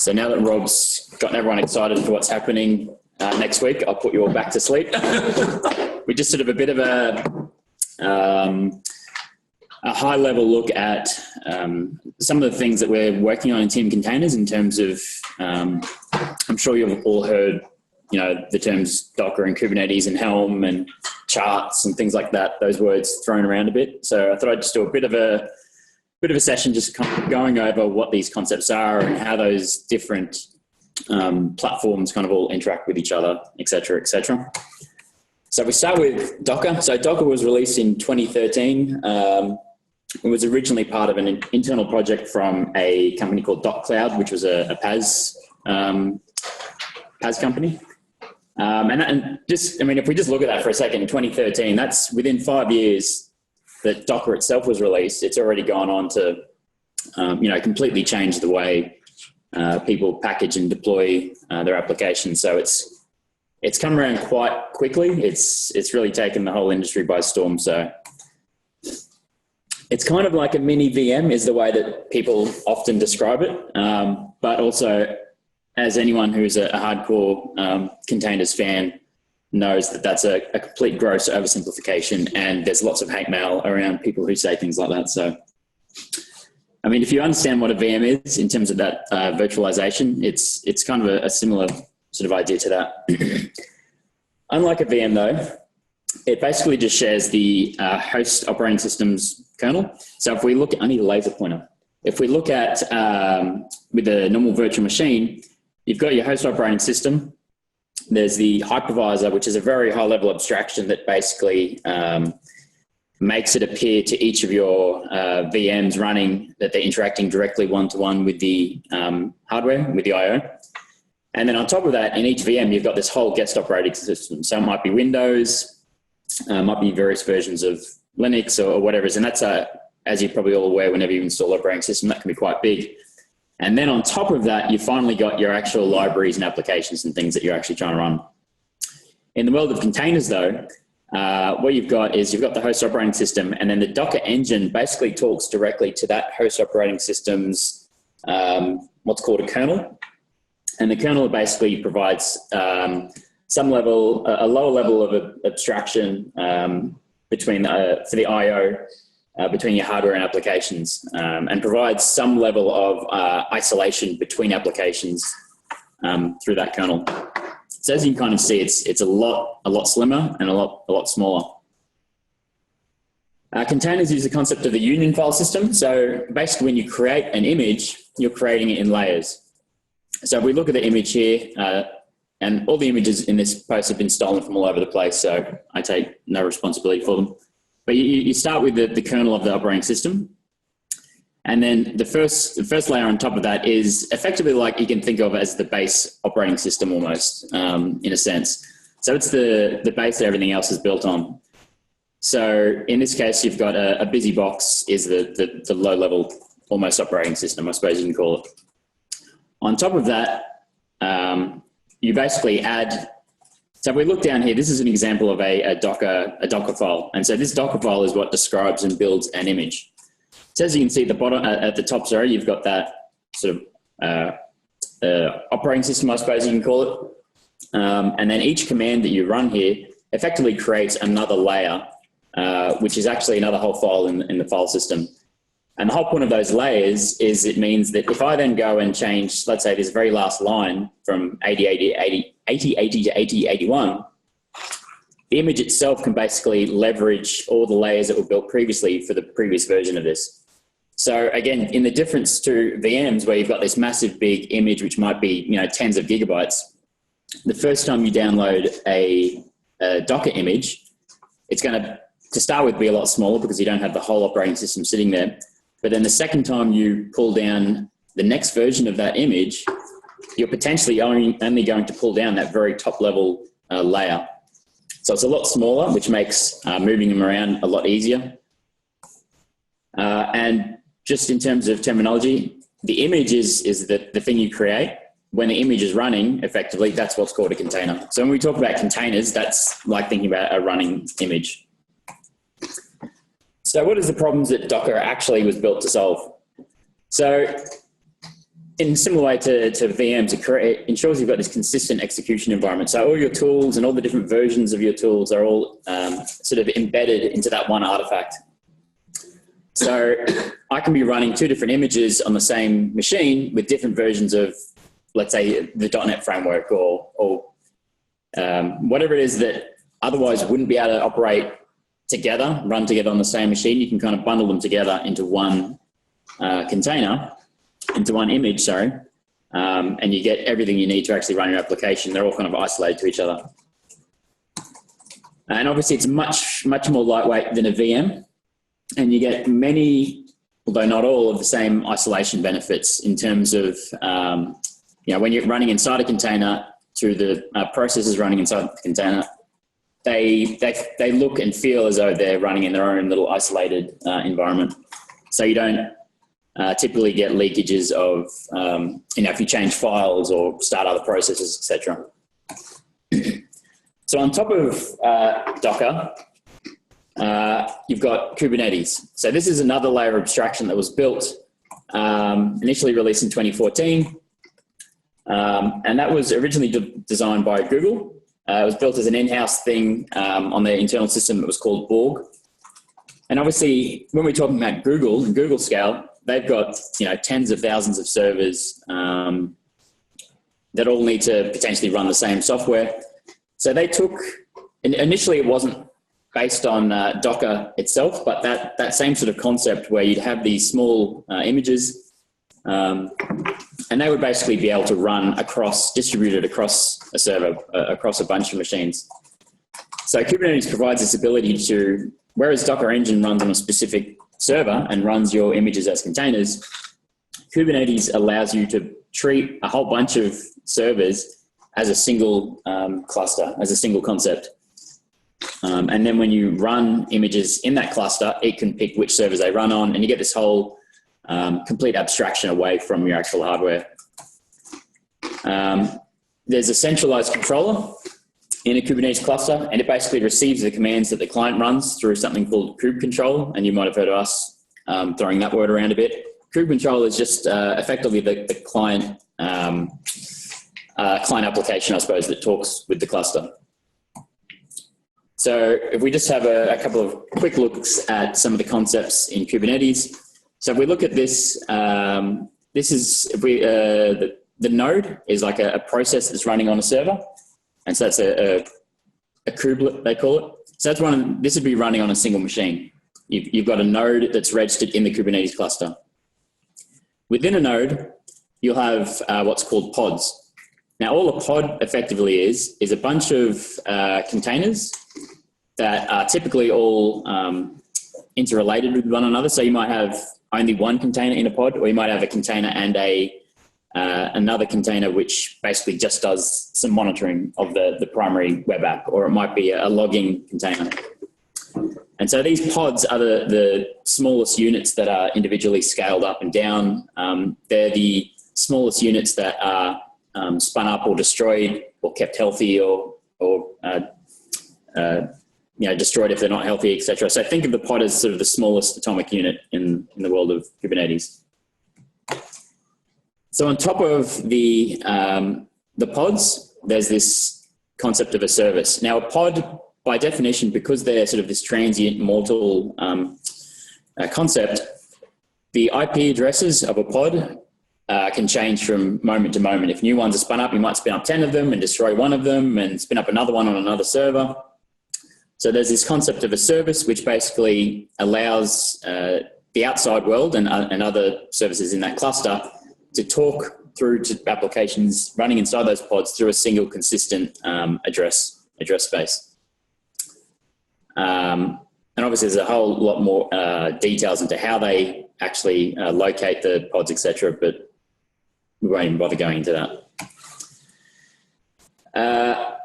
So now that Rob's gotten everyone excited for what's happening next week, I'll put you all back to sleep. We just sort of a bit of a high-level look at some of the things that we're working on in Team Containers in terms of, I'm sure you've all heard, the terms Docker and Kubernetes and Helm and charts and things like that, those words thrown around a bit. So I thought I'd just do a bit of a session just kind of going over what these concepts are and how those different platforms kind of all interact with each other, et cetera, et cetera. So we start with Docker. So Docker was released in 2013. It was originally part of an internal project from a company called DocCloud, which was a PaaS company. If we just look at that for a second, 2013, that's within 5 years that Docker itself was released. It's already gone on to, completely change the way people package and deploy their applications. So it's come around quite quickly. It's really taken the whole industry by storm. So it's kind of like a mini VM is the way that people often describe it. But also, as anyone who's a hardcore containers fan knows, that's a complete gross oversimplification, and there's lots of hate mail around people who say things like that. So, if you understand what a VM is in terms of that virtualization, it's kind of a similar sort of idea to that. Unlike a VM though, it basically just shares the host operating system's kernel. So if we look at, I need a laser pointer. If we look at, with a normal virtual machine, you've got your host operating system. There's the hypervisor, which is a very high level abstraction that basically makes it appear to each of your VMs running that they're interacting directly one-to-one with the hardware, with the I/O. And then on top of that, in each VM, you've got this whole guest operating system. So it might be Windows, might be various versions of Linux or whatever it is. And that's, as you're probably all aware, whenever you install an operating system, that can be quite big. And then on top of that, you finally got your actual libraries and applications and things that you're actually trying to run. In the world of containers though, what you've got is you've got the host operating system, and then the Docker engine basically talks directly to that host operating system's what's called a kernel. And the kernel basically provides some level, a lower level of abstraction between for the I/O between your hardware and applications, and provides some level of isolation between applications through that kernel. So as you can kind of see, it's a lot slimmer and a lot smaller. Containers use the concept of the union file system. So basically, when you create an image, you're creating it in layers. So if we look at the image here, and all the images in this post have been stolen from all over the place, so I take no responsibility for them. But you start with the kernel of the operating system. And then the first layer on top of that is effectively like you can think of as the base operating system almost, in a sense. So it's the base that everything else is built on. So in this case, you've got a BusyBox is the low level almost operating system, I suppose you can call it. On top of that, you basically add, so if we look down here, this is an example of a Docker file. And so this Docker file is what describes and builds an image. So as you can see at the bottom, at the top, sorry, you've got that sort of operating system, I suppose you can call it. And then each command that you run here effectively creates another layer, which is actually another whole file in the file system. And the whole point of those layers is it means that if I then go and change, let's say this very last line from 8080 to 8081, the image itself can basically leverage all the layers that were built previously for the previous version of this. So again, in the difference to VMs where you've got this massive big image, which might be, tens of gigabytes, the first time you download a Docker image, it's going to start with be a lot smaller because you don't have the whole operating system sitting there. But then the second time you pull down the next version of that image, you're potentially only going to pull down that very top level layer. So it's a lot smaller, which makes moving them around a lot easier. And just in terms of terminology, the image is the thing you create. When the image is running, effectively, that's what's called a container. So when we talk about containers, that's like thinking about a running image. So what is the problems that Docker actually was built to solve? So in a similar way to VMs, it ensures you've got this consistent execution environment. So all your tools and all the different versions of your tools are all sort of embedded into that one artifact. So I can be running two different images on the same machine with different versions of, let's say, the .NET framework or whatever it is that otherwise wouldn't be able to operate together, run together on the same machine. You can kind of bundle them together into one container, into one image, sorry, and you get everything you need to actually run your application. They're all kind of isolated to each other. And obviously it's much more lightweight than a VM, and you get many, although not all, of the same isolation benefits in terms of, when you're running inside a container through the processes running inside the container, they look and feel as though they're running in their own little isolated environment. So you don't typically get leakages of, if you change files or start other processes, etc. So on top of Docker, you've got Kubernetes. So this is another layer of abstraction that was built, initially released in 2014. And that was originally designed by Google. It was built as an in-house thing on their internal system that was called Borg. And obviously, when we're talking about Google and Google scale, they've got tens of thousands of servers that all need to potentially run the same software. So they took, initially it wasn't based on Docker itself, but that same sort of concept where you'd have these small images, and they would basically be able to run distributed across a server, across a bunch of machines. So Kubernetes provides this ability to, whereas Docker Engine runs on a specific server and runs your images as containers, Kubernetes allows you to treat a whole bunch of servers as a single cluster, as a single concept. And then when you run images in that cluster, it can pick which servers they run on, and you get this whole complete abstraction away from your actual hardware. There's a centralized controller in a Kubernetes cluster, and it basically receives the commands that the client runs through something called kubectl, and you might have heard of us throwing that word around a bit. Kubectl is just effectively the client application, I suppose, that talks with the cluster. So if we just have a couple of quick looks at some of the concepts in Kubernetes. So if we look at this, this is, the node is like a process that's running on a server. And so that's a kubelet, they call it. So that's this would be running on a single machine. You've got a node that's registered in the Kubernetes cluster. Within a node, you'll have what's called pods. Now, all a pod effectively is a bunch of containers that are typically all interrelated with one another. So you might have only one container in a pod, or you might have a container and another container which basically just does some monitoring of the primary web app, or it might be a logging container. And so these pods are the smallest units that are individually scaled up and down. They're the smallest units that are spun up or destroyed or kept healthy or destroyed if they're not healthy, etc. So think of the pod as sort of the smallest atomic unit in the world of Kubernetes. So on top of the pods, there's this concept of a service. Now, a pod, by definition, because they're sort of this transient mortal concept, the IP addresses of a pod can change from moment to moment. If new ones are spun up, you might spin up 10 of them and destroy one of them and spin up another one on another server. So there's this concept of a service which basically allows the outside world and other services in that cluster to talk through to applications running inside those pods through a single consistent address space. And obviously there's a whole lot more details into how they actually locate the pods, etc., but we won't even bother going into that.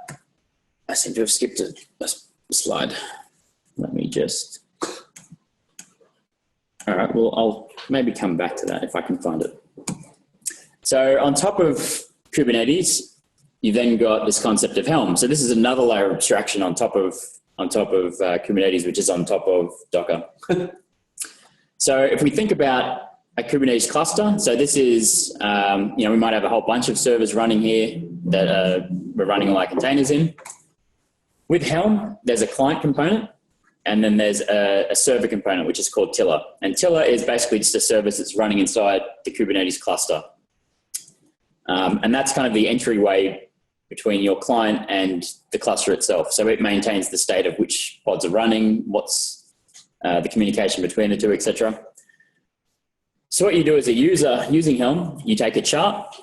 I seem to have skipped a slide. Let me just... All right, well, I'll maybe come back to that if I can find it. So on top of Kubernetes, you've then got this concept of Helm. So this is another layer of abstraction on top of Kubernetes, which is on top of Docker. So if we think about a Kubernetes cluster. So this is, we might have a whole bunch of servers running here that we're running all our containers in. With Helm, there's a client component, and then there's a server component, which is called Tiller. And Tiller is basically just a service that's running inside the Kubernetes cluster. And that's kind of the entryway between your client and the cluster itself. So it maintains the state of which pods are running, what's the communication between the two, etc. So what you do as a user using Helm, you take a chart,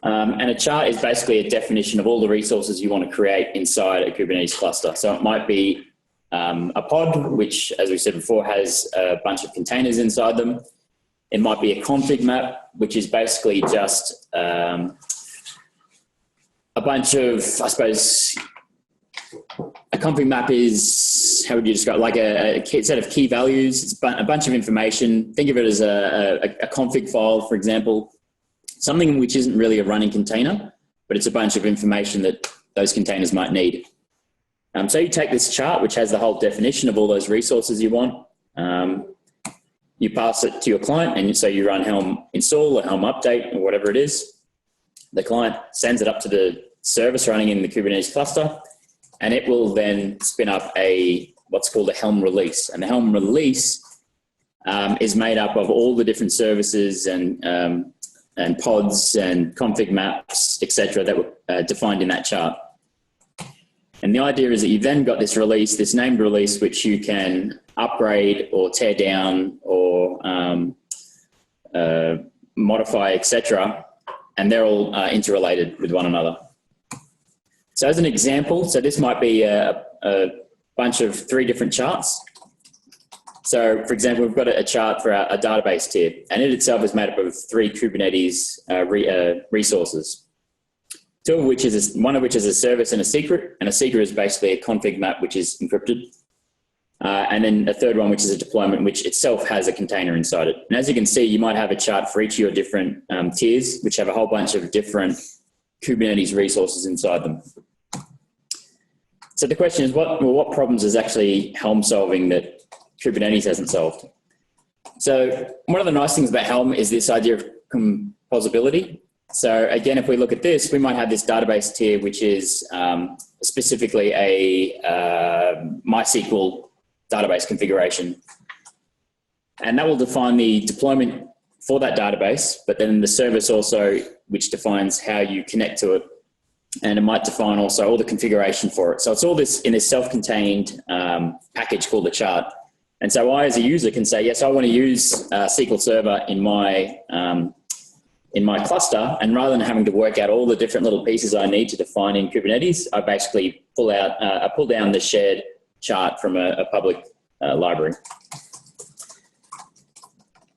and a chart is basically a definition of all the resources you want to create inside a Kubernetes cluster. So it might be a pod, which, as we said before, has a bunch of containers inside them. It might be a config map, which is basically just a bunch of, I suppose, a config map is, how would you describe, like a set of key values. It's a bunch of information. Think of it as a config file, for example, something which isn't really a running container, but it's a bunch of information that those containers might need. So you take this chart, which has the whole definition of all those resources you want. You pass it to your client, and so you run Helm install or Helm update or whatever it is. The client sends it up to the service running in the Kubernetes cluster, and it will then spin up what's called a Helm release. And the Helm release is made up of all the different services and pods and config maps, etc., that were defined in that chart. And the idea is that you've then got this release, this named release, which you can upgrade or tear down or modify, etc. And they're all interrelated with one another. So as an example, so this might be a bunch of 3 different charts. So for example, we've got a chart for a database tier, and it itself is made up of 3 Kubernetes resources. One of which is a service and a secret is basically a config map which is encrypted. And then a third one, which is a deployment, which itself has a container inside it. And as you can see, you might have a chart for each of your different tiers, which have a whole bunch of different Kubernetes resources inside them. So the question is, what problems is actually Helm solving that Kubernetes hasn't solved? So one of the nice things about Helm is this idea of composability. So again, if we look at this, we might have this database tier, which is specifically a MySQL database configuration. And that will define the deployment for that database, but then the service also, which defines how you connect to it. And it might define also all the configuration for it. So it's all this in this self-contained package called a chart. And so I, as a user, can say, yes, I want to use SQL Server in my cluster, and rather than having to work out all the different little pieces I need to define in Kubernetes, I basically pull down the shared chart from a public library.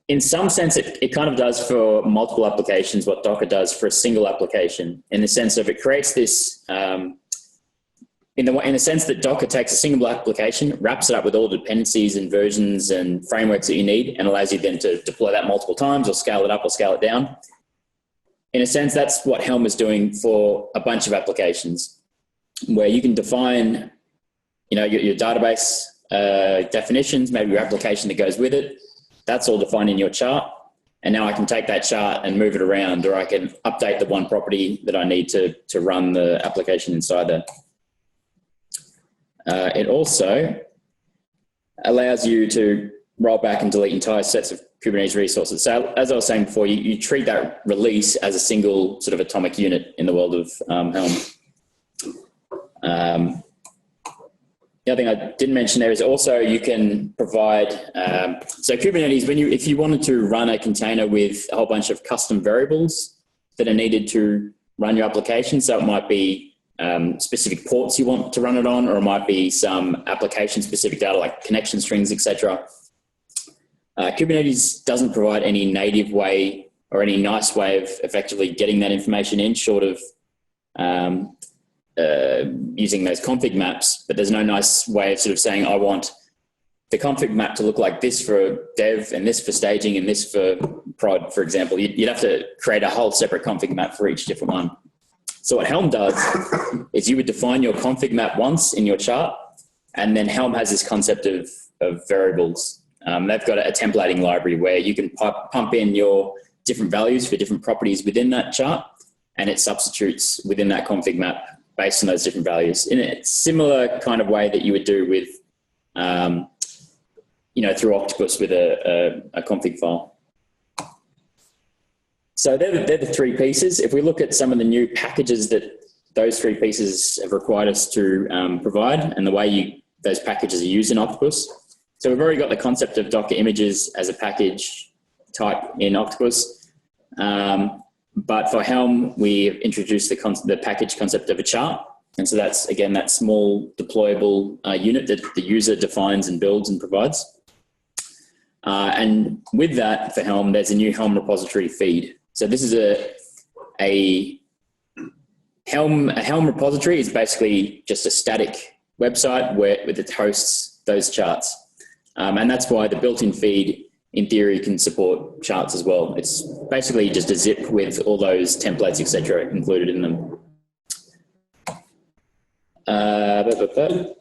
In some sense, it kind of does for multiple applications what Docker does for a single application, in the sense of it creates this, in the sense that Docker takes a single application, wraps it up with all the dependencies and versions and frameworks that you need, and allows you then to deploy that multiple times or scale it up or scale it down. In a sense, that's what Helm is doing for a bunch of applications, where you can define, your database definitions, maybe your application that goes with it. That's all defined in your chart. And now I can take that chart and move it around, or I can update the one property that I need to run the application inside there. It also allows you to roll back and delete entire sets of Kubernetes resources. So as I was saying before, you treat that release as a single sort of atomic unit in the world of Helm. The other thing I didn't mention there is also you can provide, so Kubernetes, if you wanted to run a container with a whole bunch of custom variables that are needed to run your application, so it might be specific ports you want to run it on, or it might be some application-specific data like connection strings, etc. Kubernetes doesn't provide any native way or any nice way of effectively getting that information in, short of using those config maps, but there's no nice way of sort of saying, I want the config map to look like this for dev and this for staging and this for prod, for example. You'd have to create a whole separate config map for each different one. So what Helm does is you would define your config map once in your chart, and then Helm has this concept of variables. They've got a templating library where you can pump in your different values for different properties within that chart, and it substitutes within that config map based on those different values in a similar kind of way that you would do with, through Octopus with a config file. So they're the three pieces. If we look at some of the new packages that those three pieces have required us to provide and the way those packages are used in Octopus. So we've already got the concept of Docker images as a package type in Octopus. But for Helm, we've introduced the package concept of a chart. And so that's, again, that small deployable unit that the user defines and builds and provides. And with that, for Helm, there's a new Helm repository feed. So this is a Helm repository is basically just a static website where it hosts those charts. And that's why the built-in feed, in theory, can support charts as well. It's basically just a zip with all those templates, etc., included in them.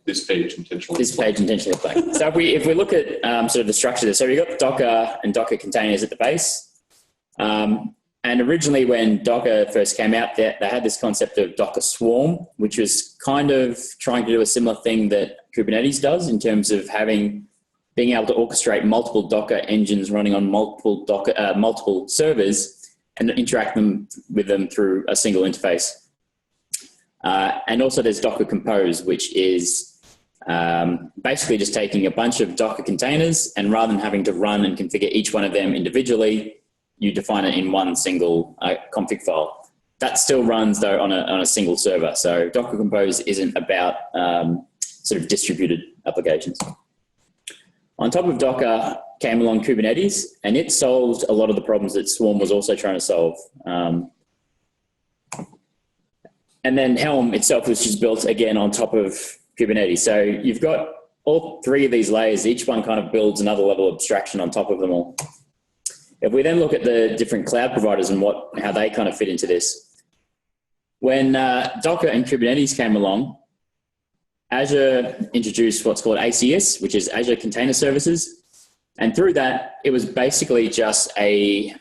This page intentionally. Blank. So if we look at sort of the structure there, so we've got Docker and Docker containers at the base. And originally when Docker first came out, they had this concept of Docker Swarm, which was kind of trying to do a similar thing that Kubernetes does in terms of being able to orchestrate multiple Docker engines running on multiple servers and interact with them through a single interface. And also there's Docker Compose, which is basically just taking a bunch of Docker containers, and rather than having to run and configure each one of them individually, you define it in one single config file. That still runs though on a single server. So Docker Compose isn't about sort of distributed applications. On top of Docker came along Kubernetes, and it solved a lot of the problems that Swarm was also trying to solve. And then Helm itself was just built again on top of Kubernetes. So you've got all three of these layers, each one kind of builds another level of abstraction on top of them all. If we then look at the different cloud providers and how they kind of fit into this, when Docker and Kubernetes came along, Azure introduced what's called ACS, which is Azure Container Services. And through that, it was basically just a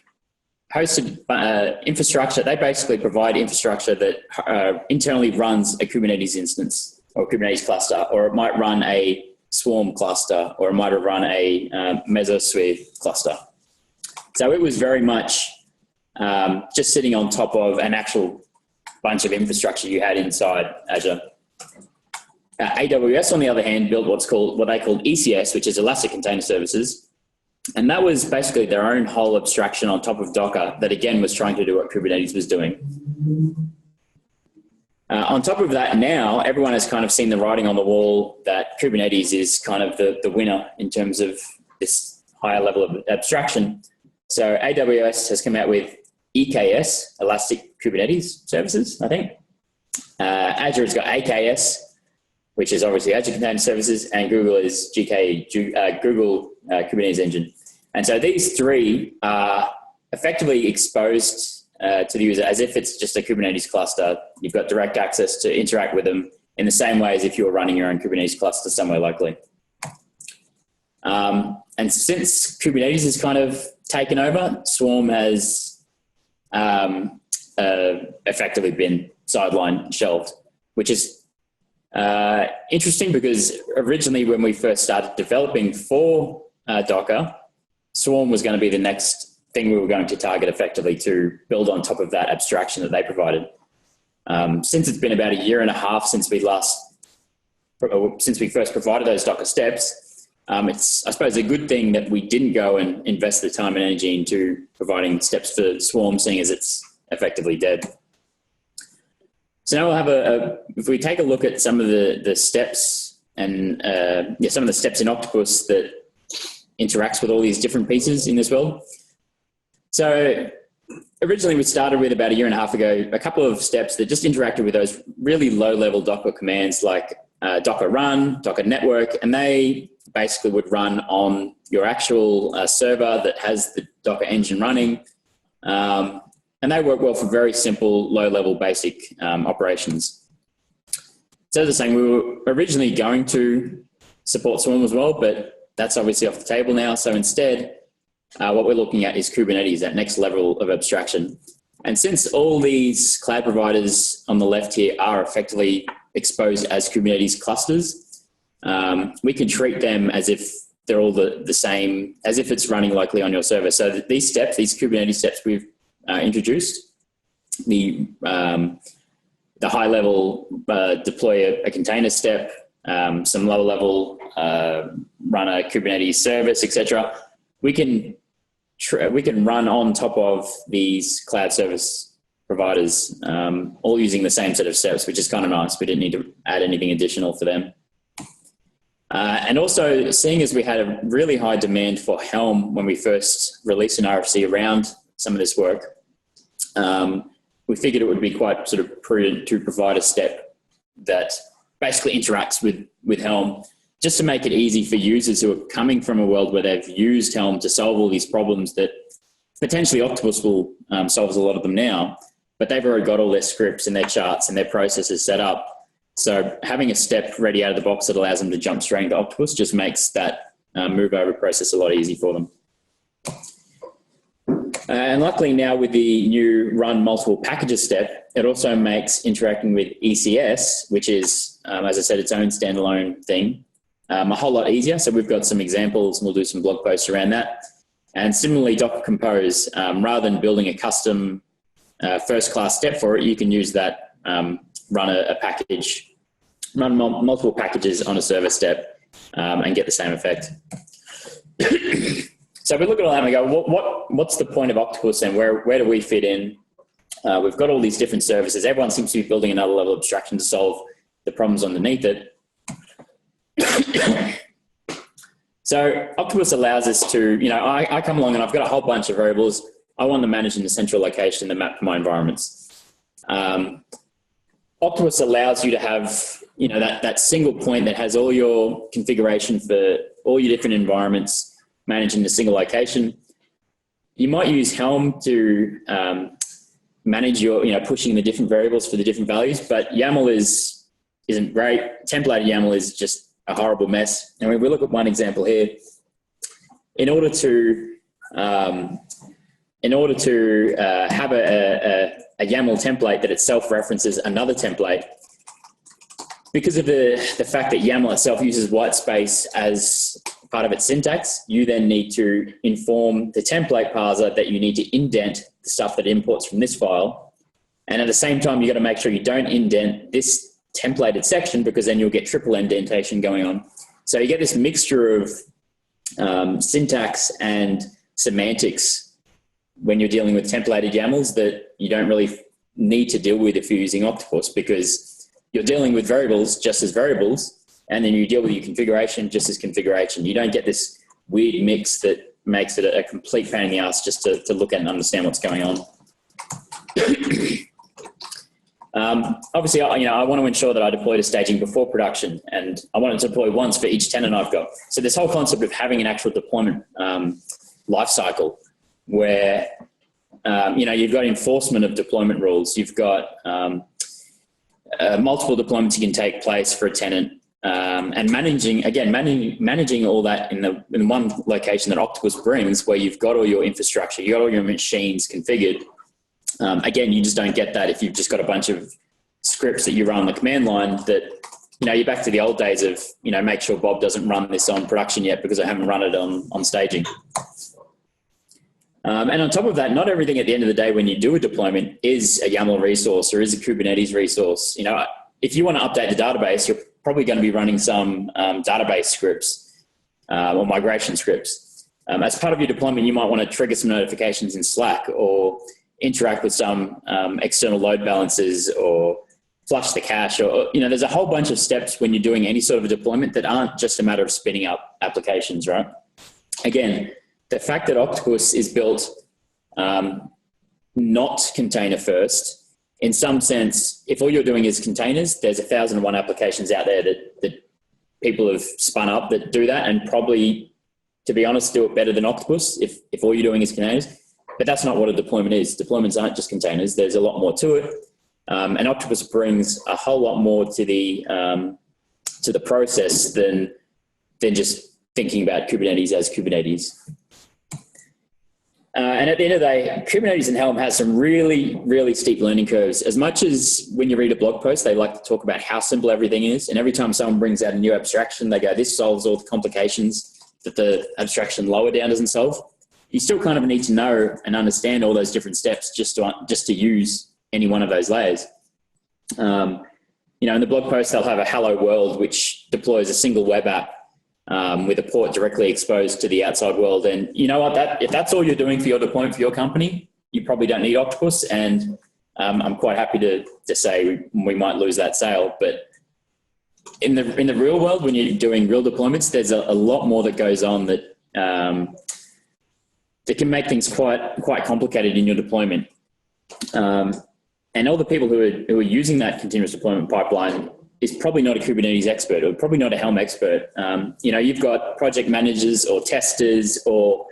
hosted infrastructure. They basically provide infrastructure that internally runs a Kubernetes instance or Kubernetes cluster, or it might run a Swarm cluster, or it might run a Mesosphere cluster. So it was very much just sitting on top of an actual bunch of infrastructure you had inside Azure. AWS, on the other hand, built what they called ECS, which is Elastic Container Services. And that was basically their own whole abstraction on top of Docker that, again, was trying to do what Kubernetes was doing. On top of that, now everyone has kind of seen the writing on the wall that Kubernetes is kind of the winner in terms of this higher level of abstraction. So AWS has come out with EKS, Elastic Kubernetes Services, I think. Azure has got AKS, which is obviously Azure Container Services, and Google is Google Kubernetes Engine. And so these three are effectively exposed to the user as if it's just a Kubernetes cluster. You've got direct access to interact with them in the same way as if you were running your own Kubernetes cluster somewhere locally. And since Kubernetes has kind of taken over, Swarm has effectively been sidelined, shelved, which is interesting because originally when we first started developing for Docker, Swarm was going to be the next thing we were going to target effectively to build on top of that abstraction that they provided. Since it's been about a year and a half since we first provided those Docker steps, it's, I suppose, a good thing that we didn't go and invest the time and energy into providing steps for Swarm, seeing as it's effectively dead. So now we'll have if we take a look at some of the steps and some of the steps in Octopus that interacts with all these different pieces in this world. So originally we started with, about a year and a half ago, a couple of steps that just interacted with those really low-level Docker commands like Docker run, Docker network, and they basically would run on your actual server that has the Docker engine running. And they work well for very simple, low-level basic operations. So as I was saying, we were originally going to support Swarm as well, but that's obviously off the table now. So instead, what we're looking at is Kubernetes, that next level of abstraction. And since all these cloud providers on the left here are effectively exposed as Kubernetes clusters, we can treat them as if they're all the same, as if it's running locally on your server. So these steps, these Kubernetes steps we've introduced, the high level deploy a container step, some lower level run a Kubernetes service, etc. We can run on top of these cloud service providers, all using the same set of steps, which is kind of nice. We didn't need to add anything additional for them. And also, seeing as we had a really high demand for Helm when we first released an RFC around some of this work, we figured it would be quite sort of prudent to provide a step that basically interacts with Helm, just to make it easy for users who are coming from a world where they've used Helm to solve all these problems that potentially Octopus will solves a lot of them now, but they've already got all their scripts and their charts and their processes set up. So having a step ready out of the box that allows them to jump straight into Octopus just makes that move over process a lot easier for them. And luckily now with the new run multiple packages step, it also makes interacting with ECS, which is, as I said, its own standalone thing, a whole lot easier. So we've got some examples and we'll do some blog posts around that. And similarly, Docker Compose, rather than building a custom first-class step for it, you can use that, run a package, run multiple packages on a server step and get the same effect. So we look at all that and we go, what's the point of Octopus and where do we fit in? We've got all these different services. Everyone seems to be building another level of abstraction to solve the problems underneath it. So Octopus allows us to, I come along and I've got a whole bunch of variables. I want them managed in a central location that map to my environments. Octopus allows you to have, that single point that has all your configuration for all your different environments managed in a single location. You might use Helm to manage your, pushing the different variables for the different values, but YAML isn't great. Templated YAML is just a horrible mess. And we look at one example here. In order to have a YAML template that itself references another template, because of the fact that YAML itself uses white space as part of its syntax, you then need to inform the template parser that you need to indent the stuff that imports from this file. And at the same time, you've got to make sure you don't indent this templated section, because then you'll get triple indentation going on. So you get this mixture of syntax and semantics when you're dealing with templated YAMLs that you don't really need to deal with if you're using Octopus, because you're dealing with variables just as variables, and then you deal with your configuration just as configuration. You don't get this weird mix that makes it a complete pain in the ass just to look at and understand what's going on. Obviously, I want to ensure that I deploy to staging before production, and I want to deploy once for each tenant I've got. So this whole concept of having an actual deployment lifecycle where, you've got enforcement of deployment rules. You've got multiple deployments you can take place for a tenant, and managing all that in one location that Octopus brings, where you've got all your infrastructure, you've got all your machines configured. Again, you just don't get that if you've just got a bunch of scripts that you run on the command line that, you're back to the old days of, make sure Bob doesn't run this on production yet because I haven't run it on staging. And on top of that, not everything at the end of the day when you do a deployment is a YAML resource or is a Kubernetes resource. If you want to update the database, you're probably going to be running some database scripts or migration scripts. As part of your deployment, you might want to trigger some notifications in Slack or interact with some external load balancers or flush the cache, or there's a whole bunch of steps when you're doing any sort of a deployment that aren't just a matter of spinning up applications, right? Again, the fact that Octopus is built not container first, in some sense, if all you're doing is containers, there's 1,001 applications out there that people have spun up that do that, and probably, to be honest, do it better than Octopus if all you're doing is containers. But that's not what a deployment is. Deployments aren't just containers. There's a lot more to it. And Octopus brings a whole lot more to the process than just thinking about Kubernetes as Kubernetes. And at the end of the day, Kubernetes and Helm has some really, really steep learning curves. As much as when you read a blog post, they like to talk about how simple everything is. And every time someone brings out a new abstraction, they go, this solves all the complications that the abstraction lower down doesn't solve. You still kind of need to know and understand all those different steps just to use any one of those layers. In the blog post, they'll have a hello world, which deploys a single web app with a port directly exposed to the outside world. And you know what, if that's all you're doing for your deployment for your company, you probably don't need Octopus. And I'm quite happy to say we might lose that sale. But in the real world, when you're doing real deployments, there's a lot more that goes on that can make things quite complicated in your deployment. And all the people who are using that continuous deployment pipeline is probably not a Kubernetes expert or probably not a Helm expert. You've got project managers or testers or,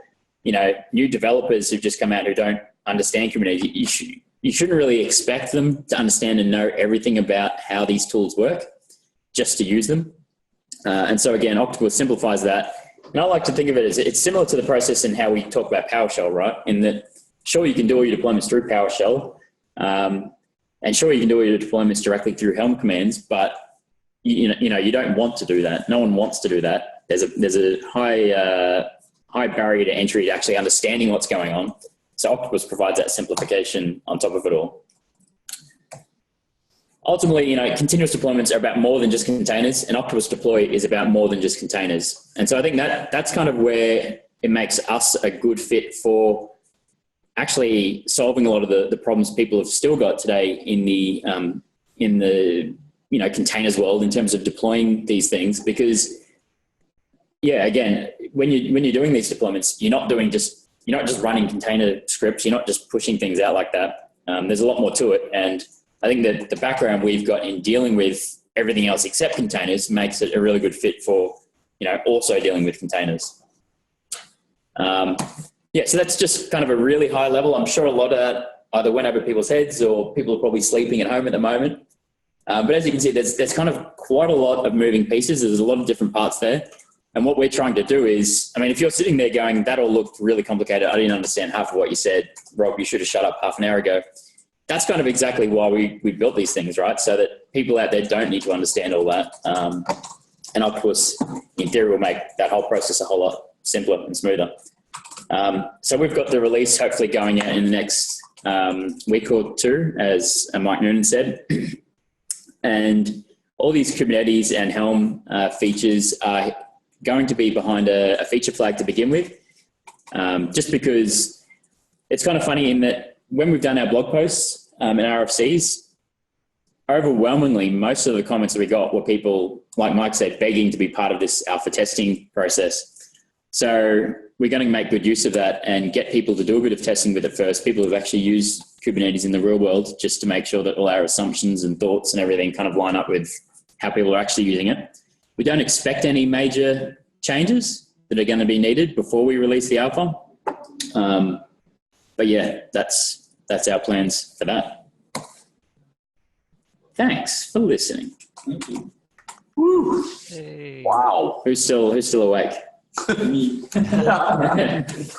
new developers who've just come out who don't understand Kubernetes. You shouldn't really expect them to understand and know everything about how these tools work just to use them. And so again, Octopus simplifies that. And I like to think of it as it's similar to the process in how we talk about PowerShell, right? In that, sure, you can do all your deployments through PowerShell, and sure, you can do all your deployments directly through Helm commands, but you don't want to do that. No one wants to do that. There's a high barrier to entry to actually understanding what's going on. So Octopus provides that simplification on top of it all. Ultimately, continuous deployments are about more than just containers, and Octopus Deploy is about more than just containers. And so I think that's kind of where it makes us a good fit for actually solving a lot of the problems people have still got today in the containers world in terms of deploying these things. Because again, when you're doing these deployments, you're not just running container scripts, you're not just pushing things out like that. There's a lot more to it, and I think that the background we've got in dealing with everything else except containers makes it a really good fit for also dealing with containers. So that's just kind of a really high level. I'm sure a lot of that either went over people's heads or people are probably sleeping at home at the moment. But as you can see, there's kind of quite a lot of moving pieces. There's a lot of different parts there. And what we're trying to do is, if you're sitting there going, that all looked really complicated, I didn't understand half of what you said, Rob, you should have shut up half an hour ago. That's kind of exactly why we built these things, right? So that people out there don't need to understand all that. And Octopus, in theory, will make that whole process a whole lot simpler and smoother. So we've got the release hopefully going out in the next week or two, as Mike Noonan said. And all these Kubernetes and Helm features are going to be behind a feature flag to begin with, just because it's kind of funny in that when we've done our blog posts and RFCs, overwhelmingly, most of the comments that we got were people, like Mike said, begging to be part of this alpha testing process. So we're going to make good use of that and get people to do a bit of testing with it first, people who've actually used Kubernetes in the real world, just to make sure that all our assumptions and thoughts and everything kind of line up with how people are actually using it. We don't expect any major changes that are going to be needed before we release the alpha. But yeah, that's our plans for that. Thanks for listening. Thank you. Woo. Hey. Wow. Who's still awake? Me.